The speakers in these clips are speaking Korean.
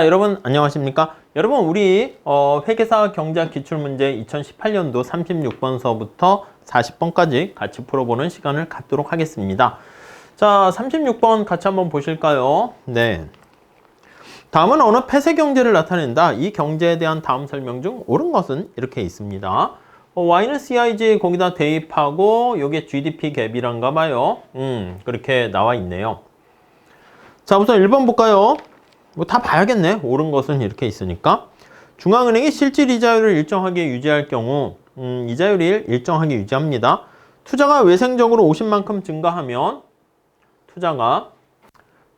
여러분 안녕하십니까? 여러분 우리 회계사 경제학 기출문제 2018년도 36번서부터 40번까지 같이 풀어보는 시간을 갖도록 하겠습니다. 자, 36번 같이 한번 보실까요? 네. 다음은 어느 폐쇄 경제를 나타낸다. 이 경제에 대한 다음 설명 중 옳은 것은 이렇게 있습니다. Y는 CIG 거기다 대입하고 요게 GDP 갭이란가 봐요. 그렇게 나와 있네요. 자, 우선 1번 볼까요? 뭐 다 봐야겠네. 옳은 것은 이렇게 있으니까. 중앙은행이 실질 이자율을 일정하게 유지할 경우 이자율이 일정하게 유지합니다. 투자가 외생적으로 50만큼 증가하면 투자가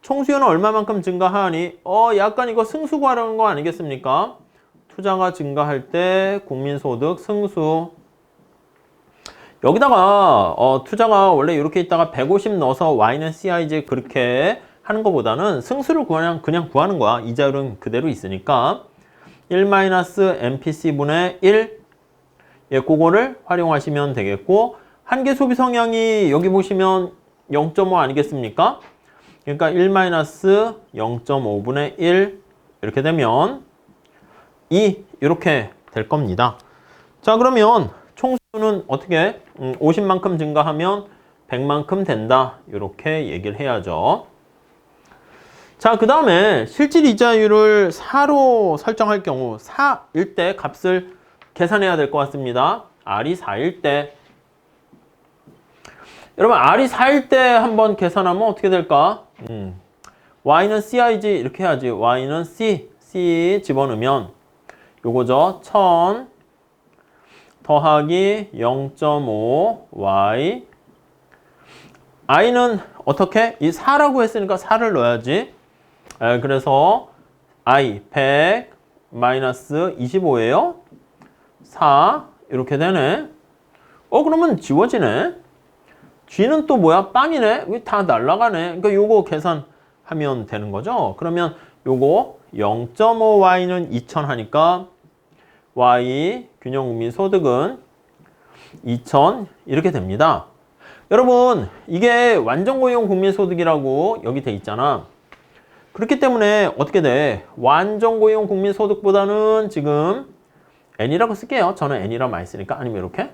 총수요는 얼마만큼 증가하니 약간 이거 승수 구하라는 거 아니겠습니까? 투자가 증가할 때 국민소득 승수 여기다가 투자가 원래 이렇게 있다가 150 넣어서 Y는 CIG 그렇게 하는 것보다는 승수를 그냥 구하는 거야. 이자율은 그대로 있으니까 1-MPC분의 1 예, 그거를 활용하시면 되겠고 한계 소비 성향이 여기 보시면 0.5 아니겠습니까? 그러니까 1-0.5분의 1 이렇게 되면 2 이렇게 될 겁니다. 자, 그러면 총수는 어떻게 50만큼 증가하면 100만큼 된다. 이렇게 얘기를 해야죠. 자, 그 다음에 실질 이자율을 4로 설정할 경우 4일 때 값을 계산해야 될 것 같습니다. R이 4일 때 여러분 R이 4일 때 한번 계산하면 어떻게 될까? Y는 CIG 이렇게 해야지. Y는 C 집어넣으면 요거죠. 1000 더하기 0.5 Y I는 어떻게? 이 4라고 했으니까 4를 넣어야지. 그래서 I 100 마이너스 25예요. 4 이렇게 되네. 그러면 지워지네. G는 또 뭐야? 빵이네. 이게 다 날라가네. 그러니까 요거 계산하면 되는 거죠. 그러면 요거 0.5Y는 2000 하니까 Y 균형국민소득은 2000 이렇게 됩니다. 여러분 이게 완전고용 국민소득이라고 여기 돼 있잖아. 그렇기 때문에 어떻게 돼? 완전고용 국민소득보다는 지금 N이라고 쓸게요. 저는 N이라고 많이 쓰니까. 아니면 이렇게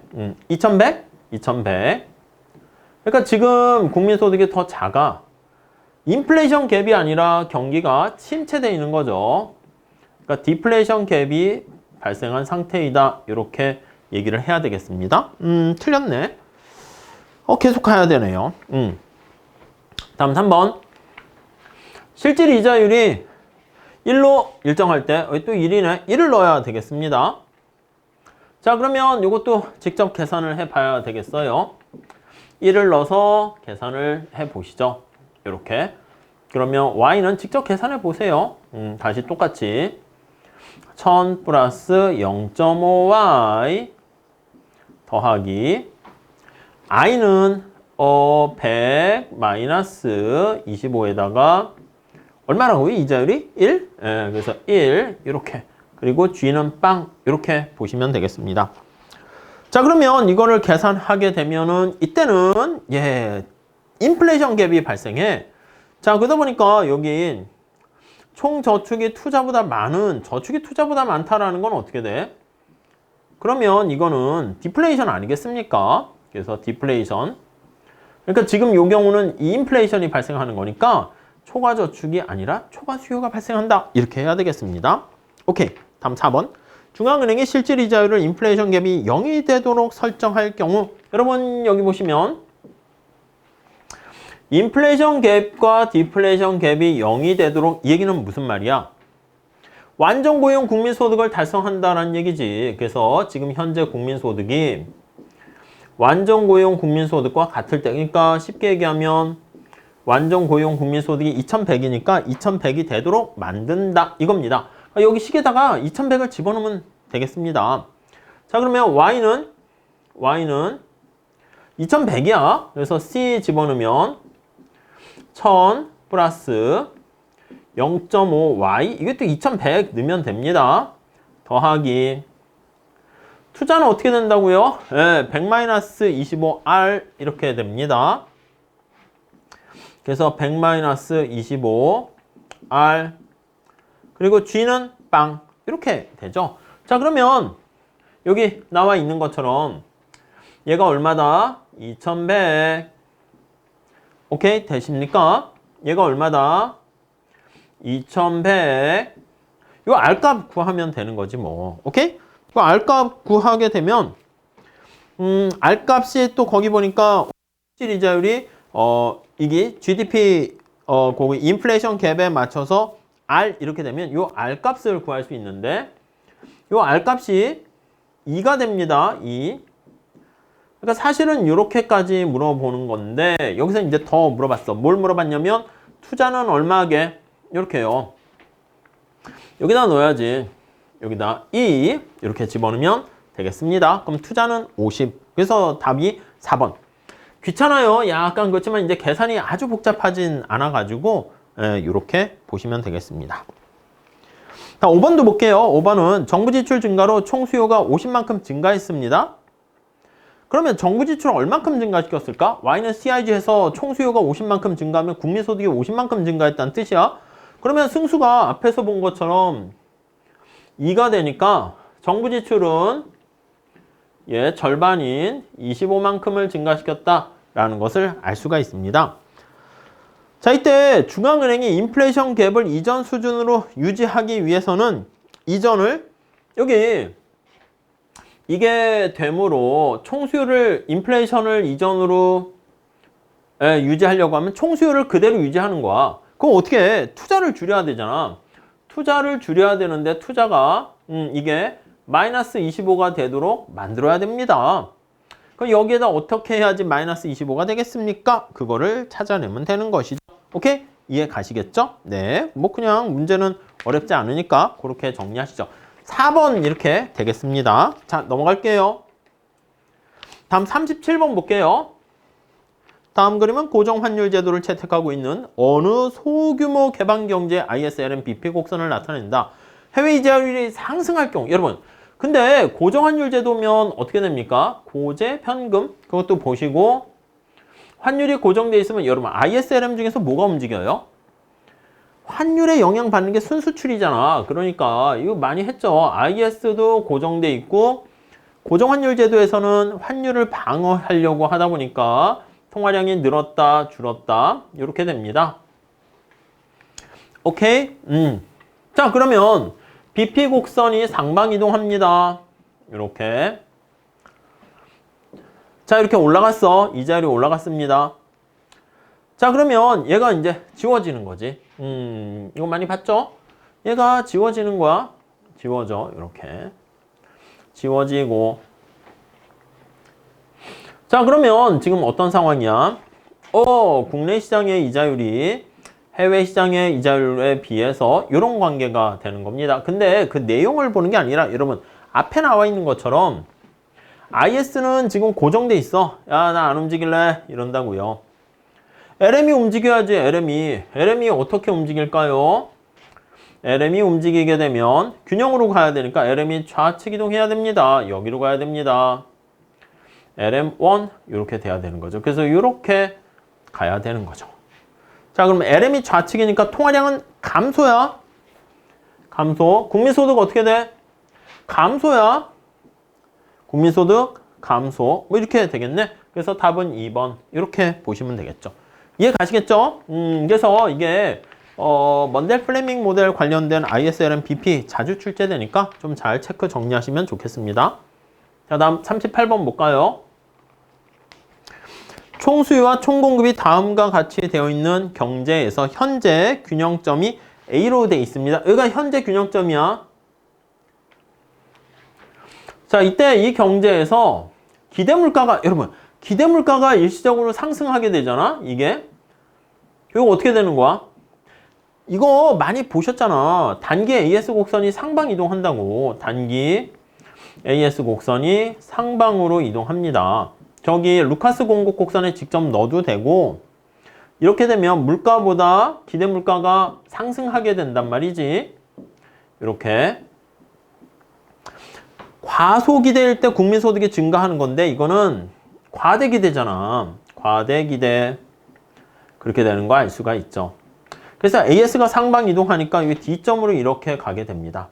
2100? 2100 그러니까 지금 국민소득이 더 작아. 인플레이션 갭이 아니라 경기가 침체되어 있는 거죠. 그러니까 디플레이션 갭이 발생한 상태이다. 이렇게 얘기를 해야 되겠습니다. 틀렸네. 계속 가야 되네요. 다음 3번. 실질 이자율이 1로 일정할 때 또 1이네. 1을 넣어야 되겠습니다. 자, 그러면 이것도 직접 계산을 해봐야 되겠어요. 1을 넣어서 계산을 해보시죠. 이렇게. 그러면 Y는 직접 계산해 보세요. 다시 똑같이 1000 플러스 0.5Y 더하기 I는 100 마이너스 25에다가 얼마라고요? 이자율이 1? 예, 그래서 1 이렇게. 그리고 G는 빵 이렇게 보시면 되겠습니다. 자, 그러면 이거를 계산하게 되면은 이때는 인플레이션 갭이 발생해. 자, 그러다 보니까 여기 총 저축이 투자보다 많다라는 건 어떻게 돼? 그러면 이거는 디플레이션 아니겠습니까? 그래서 디플레이션. 그러니까 지금 이 경우는 이 인플레이션이 발생하는 거니까 초과 저축이 아니라 초과 수요가 발생한다. 이렇게 해야 되겠습니다. 오케이. 다음 4번. 중앙은행이 실질 이자율을 인플레이션 갭이 0이 되도록 설정할 경우 여러분 여기 보시면 인플레이션 갭과 디플레이션 갭이 0이 되도록 이 얘기는 무슨 말이야? 완전 고용 국민소득을 달성한다는 얘기지. 그래서 지금 현재 국민소득이 완전 고용 국민소득과 같을 때 그러니까 쉽게 얘기하면 완전 고용 국민소득이 2100이니까 2100이 되도록 만든다 이겁니다. 여기 식에다가 2100을 집어넣으면 되겠습니다. 자, 그러면 Y는 2100이야. 그래서 C 집어넣으면 1000 플러스 0.5Y 이게 또 2100 넣으면 됩니다. 더하기 투자는 어떻게 된다고요? 100-25R 이렇게 됩니다. 그래서 100-25R 그리고 G는 빵. 이렇게 되죠. 자, 그러면 여기 나와 있는 것처럼 얘가 얼마다? 2100. 오케이? 되십니까? 얘가 얼마다? 2100. 이거 R값 구하면 되는 거지 뭐. 오케이? 이거 R값 구하게 되면 R값이 또 거기 보니까 이자율이 이게 GDP 거기 인플레이션 갭에 맞춰서 R 이렇게 되면 이 R값을 구할 수 있는데 이 R값이 2가 됩니다. 2. 그러니까 사실은 이렇게까지 물어보는 건데 여기서 이제 더 물어봤어. 뭘 물어봤냐면 투자는 얼마게? 이렇게요. 여기다 넣어야지. 여기다 2 이렇게 집어넣으면 되겠습니다. 그럼 투자는 50. 그래서 답이 4번. 귀찮아요. 약간 그렇지만 이제 계산이 아주 복잡하진 않아가지고 이렇게 보시면 되겠습니다. 자, 5번도 볼게요. 5번은 정부 지출 증가로 총 수요가 50만큼 증가했습니다. 그러면 정부 지출을 얼만큼 증가시켰을까? Y는 CIG에서 총 수요가 50만큼 증가하면 국민소득이 50만큼 증가했다는 뜻이야. 그러면 승수가 앞에서 본 것처럼 2가 되니까 정부 지출은 절반인 25만큼을 증가시켰다라는 것을 알 수가 있습니다. 자, 이때 중앙은행이 인플레이션 갭을 이전 수준으로 유지하기 위해서는 이전을 여기 이게 되므로 총수요를 인플레이션을 이전으로 유지하려고 하면 총수요를 그대로 유지하는 거야. 그럼 어떻게 해? 투자를 줄여야 되잖아. 투자를 줄여야 되는데 투자가 이게 마이너스 25가 되도록 만들어야 됩니다. 그럼 여기에다 어떻게 해야지 마이너스 25가 되겠습니까? 그거를 찾아내면 되는 것이죠. 오케이? 이해 가시겠죠? 네. 뭐 그냥 문제는 어렵지 않으니까 그렇게 정리하시죠. 4번 이렇게 되겠습니다. 자, 넘어갈게요. 다음 37번 볼게요. 다음 그림은 고정환율 제도를 채택하고 있는 어느 소규모 개방경제 ISLM BP 곡선을 나타낸다. 해외 이자율이 상승할 경우 여러분 근데 고정환율 제도면 어떻게 됩니까? 고제 편금 그것도 보시고 환율이 고정돼 있으면 여러분 ISLM 중에서 뭐가 움직여요? 환율에 영향받는 게 순수출이잖아. 그러니까 이거 많이 했죠. IS도 고정돼 있고 고정환율 제도에서는 환율을 방어하려고 하다 보니까 통화량이 늘었다 줄었다 이렇게 됩니다. 오케이? 자, 그러면 BP 곡선이 상방 이동합니다. 이렇게. 자, 이렇게 올라갔어. 이자율이 올라갔습니다. 자, 그러면 얘가 이제 지워지는 거지. 이거 많이 봤죠? 얘가 지워지는 거야. 지워져. 이렇게. 지워지고. 자, 그러면 지금 어떤 상황이야? 국내 시장의 이자율이 해외 시장의 이자율에 비해서 이런 관계가 되는 겁니다. 근데 그 내용을 보는 게 아니라 여러분 앞에 나와 있는 것처럼 IS는 지금 고정돼 있어. 야, 나 안 움직일래. 이런다고요. LM이 움직여야지. LM이 어떻게 움직일까요? LM이 움직이게 되면 균형으로 가야 되니까 LM이 좌측 이동해야 됩니다. 여기로 가야 됩니다. LM1 이렇게 돼야 되는 거죠. 그래서 이렇게 가야 되는 거죠. 자, 그럼 LM이 좌측이니까 통화량은 감소야. 감소. 국민소득 어떻게 돼? 감소야. 국민소득 감소. 뭐 이렇게 되겠네. 그래서 답은 2번. 이렇게 보시면 되겠죠. 이해 가시겠죠? 그래서 이게 먼델 플레밍 모델 관련된 ISLM BP 자주 출제되니까 좀 잘 체크 정리하시면 좋겠습니다. 자, 다음 38번 볼까요? 총수요와 총공급이 다음과 같이 되어 있는 경제에서 현재 균형점이 A로 되어 있습니다. 여기가 현재 균형점이야. 자, 이때 이 경제에서 기대물가가 여러분 기대물가가 일시적으로 상승하게 되잖아. 이게 이거 어떻게 되는 거야? 이거 많이 보셨잖아. 단기 AS 곡선이 상방 이동한다고. 단기 AS 곡선이 상방으로 이동합니다. 저기 루카스 공급 곡선에 직접 넣어도 되고 이렇게 되면 물가보다 기대 물가가 상승하게 된단 말이지. 이렇게 과소기대일 때 국민소득이 증가하는 건데 이거는 과대기대잖아. 과대기대 그렇게 되는 거 알 수가 있죠. 그래서 AS가 상방 이동하니까 이게 D점으로 이렇게 가게 됩니다.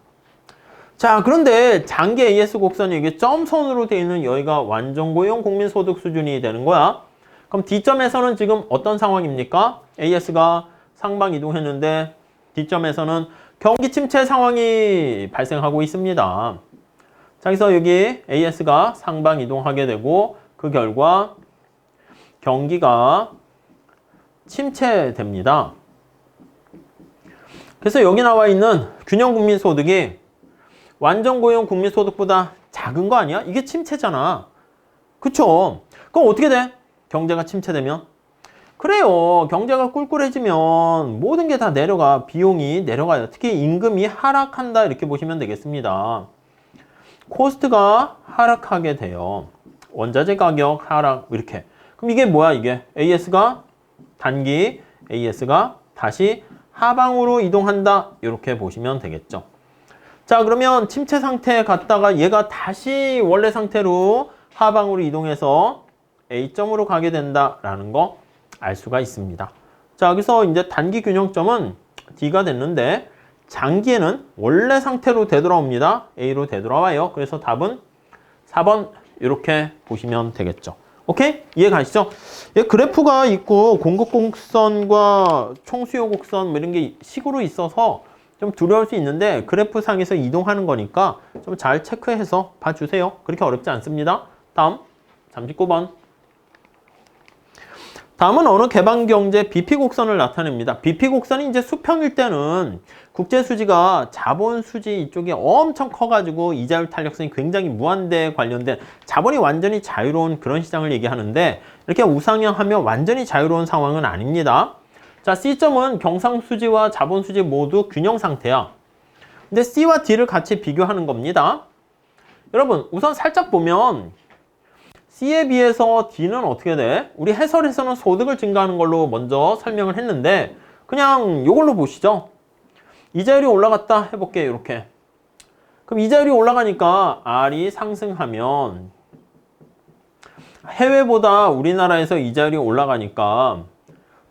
자, 그런데 장기 AS 곡선이 이게 점선으로 되어 있는 여기가 완전 고용 국민소득 수준이 되는 거야. 그럼 D점에서는 지금 어떤 상황입니까? AS가 상방 이동했는데 D점에서는 경기 침체 상황이 발생하고 있습니다. 자, 그래서 여기 AS가 상방 이동하게 되고 그 결과 경기가 침체됩니다. 그래서 여기 나와 있는 균형 국민소득이 완전 고용 국민소득보다 작은 거 아니야? 이게 침체잖아. 그쵸? 그럼 어떻게 돼? 경제가 침체되면? 그래요. 경제가 꿀꿀해지면 모든 게 다 내려가. 비용이 내려가요. 특히 임금이 하락한다 이렇게 보시면 되겠습니다. 코스트가 하락하게 돼요. 원자재 가격 하락 이렇게. 그럼 이게 뭐야 이게? AS가 단기 AS가 다시 하방으로 이동한다 이렇게 보시면 되겠죠. 자, 그러면 침체 상태에 갔다가 얘가 다시 원래 상태로 하방으로 이동해서 A점으로 가게 된다라는 거 알 수가 있습니다. 자, 여기서 이제 단기 균형점은 D가 됐는데 장기에는 원래 상태로 되돌아옵니다. A로 되돌아와요. 그래서 답은 4번 이렇게 보시면 되겠죠. 오케이? 이해 가시죠? 예, 그래프가 있고 공급 곡선과 총수요 곡선 뭐 이런 게 식으로 있어서 좀 두려울 수 있는데 그래프 상에서 이동하는 거니까 좀 잘 체크해서 봐주세요. 그렇게 어렵지 않습니다. 다음 39번. 다음은 어느 개방경제 BP곡선을 나타냅니다. BP곡선이 이제 수평일 때는 국제수지가 자본수지 이쪽이 엄청 커가지고 이자율 탄력성이 굉장히 무한대에 관련된 자본이 완전히 자유로운 그런 시장을 얘기하는데 이렇게 우상향하면 완전히 자유로운 상황은 아닙니다. 자, C점은 경상수지와 자본수지 모두 균형 상태야. 근데 C와 D를 같이 비교하는 겁니다. 여러분, 우선 살짝 보면 C에 비해서 D는 어떻게 돼? 우리 해설에서는 소득을 증가하는 걸로 먼저 설명을 했는데 그냥 이걸로 보시죠. 이자율이 올라갔다 해볼게요. 이렇게. 그럼 이자율이 올라가니까 R이 상승하면 해외보다 우리나라에서 이자율이 올라가니까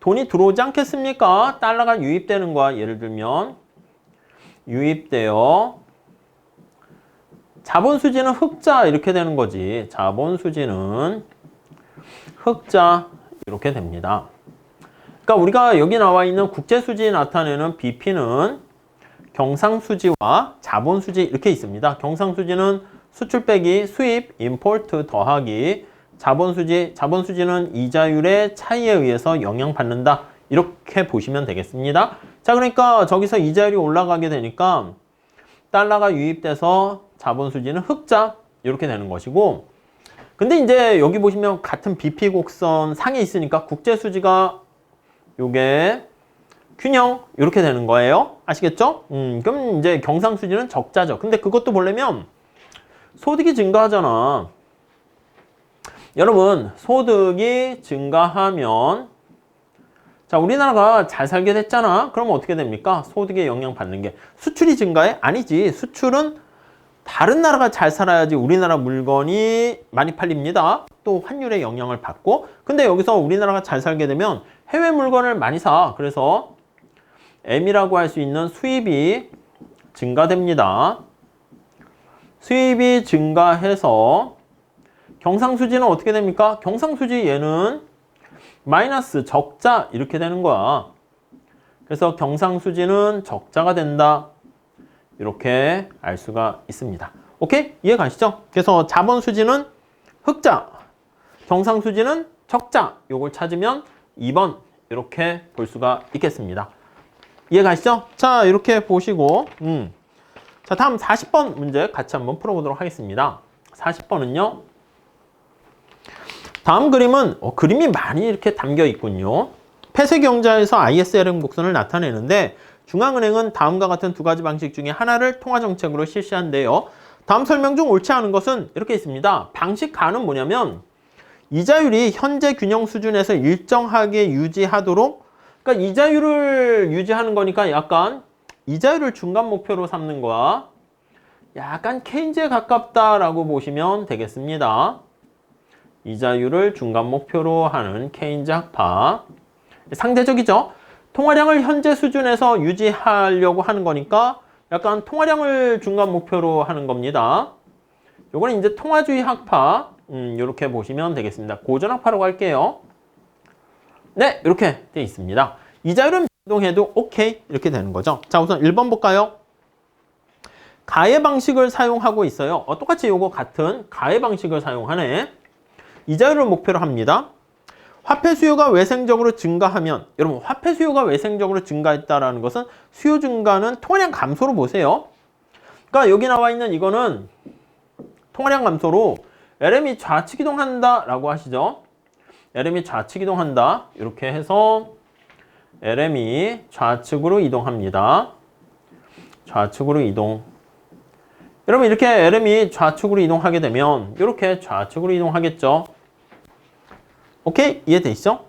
돈이 들어오지 않겠습니까? 달러가 유입되는 거야. 예를 들면 유입되어 자본수지는 흑자 이렇게 되는 거지. 자본수지는 흑자 이렇게 됩니다. 그러니까 우리가 여기 나와 있는 국제수지 나타내는 BP는 경상수지와 자본수지 이렇게 있습니다. 경상수지는 수출 빼기 수입, 임포트 더하기 자본수지는 이자율의 차이에 의해서 영향받는다. 이렇게 보시면 되겠습니다. 자, 그러니까 저기서 이자율이 올라가게 되니까 달러가 유입돼서 자본수지는 흑자 이렇게 되는 것이고 근데 이제 여기 보시면 같은 BP 곡선 상에 있으니까 국제수지가 요게 균형 이렇게 되는 거예요. 아시겠죠? 그럼 이제 경상수지는 적자죠. 근데 그것도 보려면 소득이 증가하잖아. 여러분 소득이 증가하면 자, 우리나라가 잘 살게 됐잖아. 그러면 어떻게 됩니까? 소득에 영향받는 게 수출이 증가해? 아니지. 수출은 다른 나라가 잘 살아야지 우리나라 물건이 많이 팔립니다. 또 환율에 영향을 받고 근데 여기서 우리나라가 잘 살게 되면 해외 물건을 많이 사. 그래서 M이라고 할 수 있는 수입이 증가됩니다. 수입이 증가해서 경상수지는 어떻게 됩니까? 경상수지 얘는 마이너스 적자 이렇게 되는 거야. 그래서 경상수지는 적자가 된다. 이렇게 알 수가 있습니다. 오케이? 이해 가시죠? 그래서 자본수지는 흑자, 경상수지는 적자. 요걸 찾으면 2번 이렇게 볼 수가 있겠습니다. 이해 가시죠? 자, 이렇게 보시고 자, 다음 40번 문제 같이 한번 풀어보도록 하겠습니다. 40번은요. 다음 그림은 그림이 많이 이렇게 담겨 있군요. 폐쇄경제에서 ISRM 곡선을 나타내는데 중앙은행은 다음과 같은 두 가지 방식 중에 하나를 통화정책으로 실시한대요. 다음 설명 중 옳지 않은 것은 이렇게 있습니다. 방식 가는 뭐냐면 이자율이 현재 균형 수준에서 일정하게 유지하도록 그러니까 이자율을 유지하는 거니까 약간 이자율을 중간 목표로 삼는 거야. 약간 케인즈에 가깝다라고 보시면 되겠습니다. 이자율을 중간 목표로 하는 케인즈 학파. 상대적이죠. 통화량을 현재 수준에서 유지하려고 하는 거니까 약간 통화량을 중간 목표로 하는 겁니다. 요거는 이제 통화주의 학파, 이렇게 보시면 되겠습니다. 고전학파라고 할게요. 네, 이렇게 되어 있습니다. 이자율은 변동해도 오케이 이렇게 되는 거죠. 자, 우선 1번 볼까요? 가해 방식을 사용하고 있어요. 똑같이 요거 같은 가해 방식을 사용하네. 이자율을 목표로 합니다. 화폐 수요가 외생적으로 증가하면, 여러분 화폐 수요가 외생적으로 증가했다라는 것은 수요 증가는 통화량 감소로 보세요. 그러니까 여기 나와 있는 이거는 통화량 감소로 LM이 좌측 이동한다 라고 하시죠. LM이 좌측 이동한다. 이렇게 해서 LM이 좌측으로 이동합니다. 좌측으로 이동. 여러분 이렇게 LM이 좌측으로 이동하게 되면 이렇게 좌측으로 이동하겠죠. 오케이? 이해되시죠?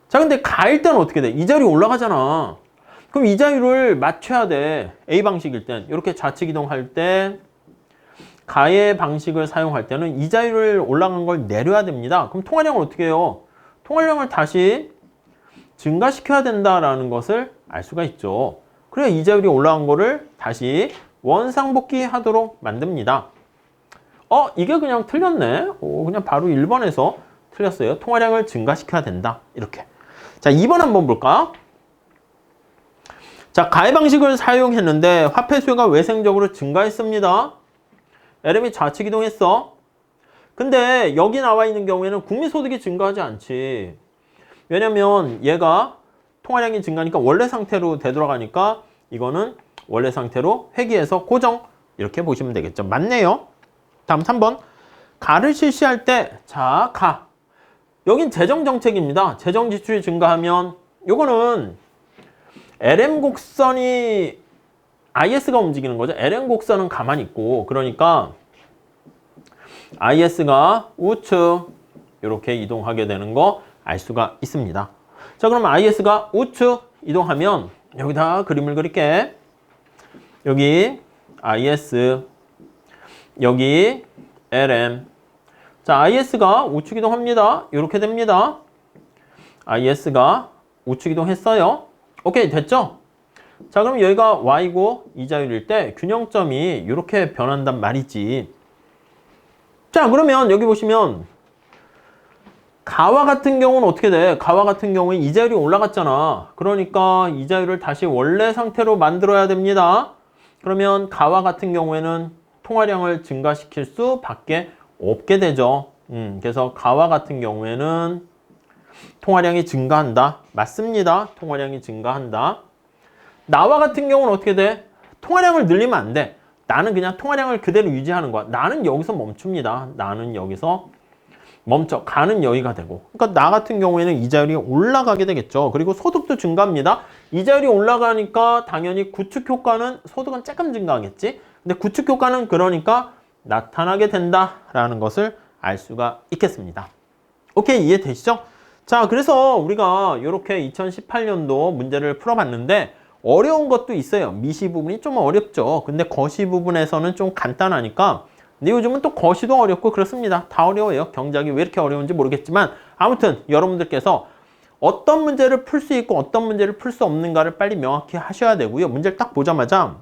자, 근데 가일 때는 어떻게 돼? 이자율이 올라가잖아. 그럼 이자율을 맞춰야 돼. A 방식일 땐 이렇게 좌측 이동할 때 가해 방식을 사용할 때는 이자율을 올라간 걸 내려야 됩니다. 그럼 통화량을 어떻게 해요? 통화량을 다시 증가시켜야 된다라는 것을 알 수가 있죠. 그래야 이자율이 올라간 거를 다시 원상복귀 하도록 만듭니다. 이게 그냥 틀렸네. 그냥 바로 1번에서 틀렸어요. 통화량을 증가시켜야 된다. 이렇게. 자, 2번 한번 볼까? 자, 가해 방식을 사용했는데 화폐 수요가 외생적으로 증가했습니다. LM이 좌측 이동했어. 근데 여기 나와 있는 경우에는 국민소득이 증가하지 않지. 왜냐면 얘가 통화량이 증가하니까 원래 상태로 되돌아가니까 이거는 원래 상태로 회귀해서 고정. 이렇게 보시면 되겠죠. 맞네요. 다음 3번. 가를 실시할 때, 자, 가. 여긴 재정정책입니다. 재정지출이 증가하면 요거는 LM 곡선이 IS가 움직이는 거죠. LM 곡선은 가만히 있고, 그러니까 IS가 우측 이렇게 이동하게 되는 거 알 수가 있습니다. 자, 그럼 IS가 우측 이동하면 여기다 그림을 그릴게. 여기 IS, 여기 LM. 자, IS가 우측 이동합니다. 이렇게 됩니다. IS가 우측 이동했어요. 오케이, 됐죠? 자, 그럼 여기가 Y고 이자율일 때 균형점이 이렇게 변한단 말이지. 자, 그러면 여기 보시면 가와 같은 경우는 어떻게 돼? 가와 같은 경우에 이자율이 올라갔잖아. 그러니까 이자율을 다시 원래 상태로 만들어야 됩니다. 그러면 가와 같은 경우에는 통화량을 증가시킬 수밖에 없게 되죠. 그래서 가와 같은 경우에는 통화량이 증가한다. 맞습니다. 통화량이 증가한다. 나와 같은 경우는 어떻게 돼? 통화량을 늘리면 안 돼. 나는 그냥 통화량을 그대로 유지하는 거야. 나는 여기서 멈춥니다. 나는 여기서 멈춰. 가는 여기가 되고. 그러니까 나 같은 경우에는 이자율이 올라가게 되겠죠. 그리고 소득도 증가합니다. 이자율이 올라가니까 당연히 구축 효과는 소득은 조금 증가하겠지. 근데 구축 효과는 그러니까 나타나게 된다라는 것을 알 수가 있겠습니다. 오케이, 이해되시죠? 자, 그래서 우리가 이렇게 2018년도 문제를 풀어봤는데 어려운 것도 있어요. 미시 부분이 좀 어렵죠. 근데 거시 부분에서는 좀 간단하니까. 근데 요즘은 또 거시도 어렵고 그렇습니다. 다 어려워요. 경작이 왜 이렇게 어려운지 모르겠지만 아무튼 여러분들께서 어떤 문제를 풀 수 있고 어떤 문제를 풀 수 없는가를 빨리 명확히 하셔야 되고요. 문제를 딱 보자마자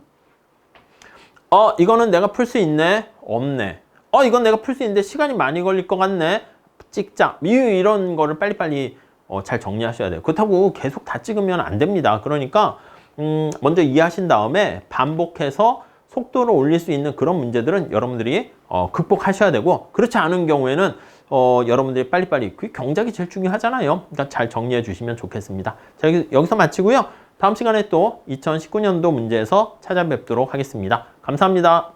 이거는 내가 풀 수 있네? 없네. 이건 내가 풀 수 있는데 시간이 많이 걸릴 것 같네? 찍자. 이런 거를 빨리빨리 잘 정리하셔야 돼요. 그렇다고 계속 다 찍으면 안 됩니다. 그러니까 먼저 이해하신 다음에 반복해서 속도를 올릴 수 있는 그런 문제들은 여러분들이 극복하셔야 되고, 그렇지 않은 경우에는 여러분들이 빨리빨리, 그 경작이 제일 중요하잖아요. 그러니까 잘 정리해 주시면 좋겠습니다. 자, 여기서 마치고요. 다음 시간에 또 2019년도 문제에서 찾아뵙도록 하겠습니다. 감사합니다.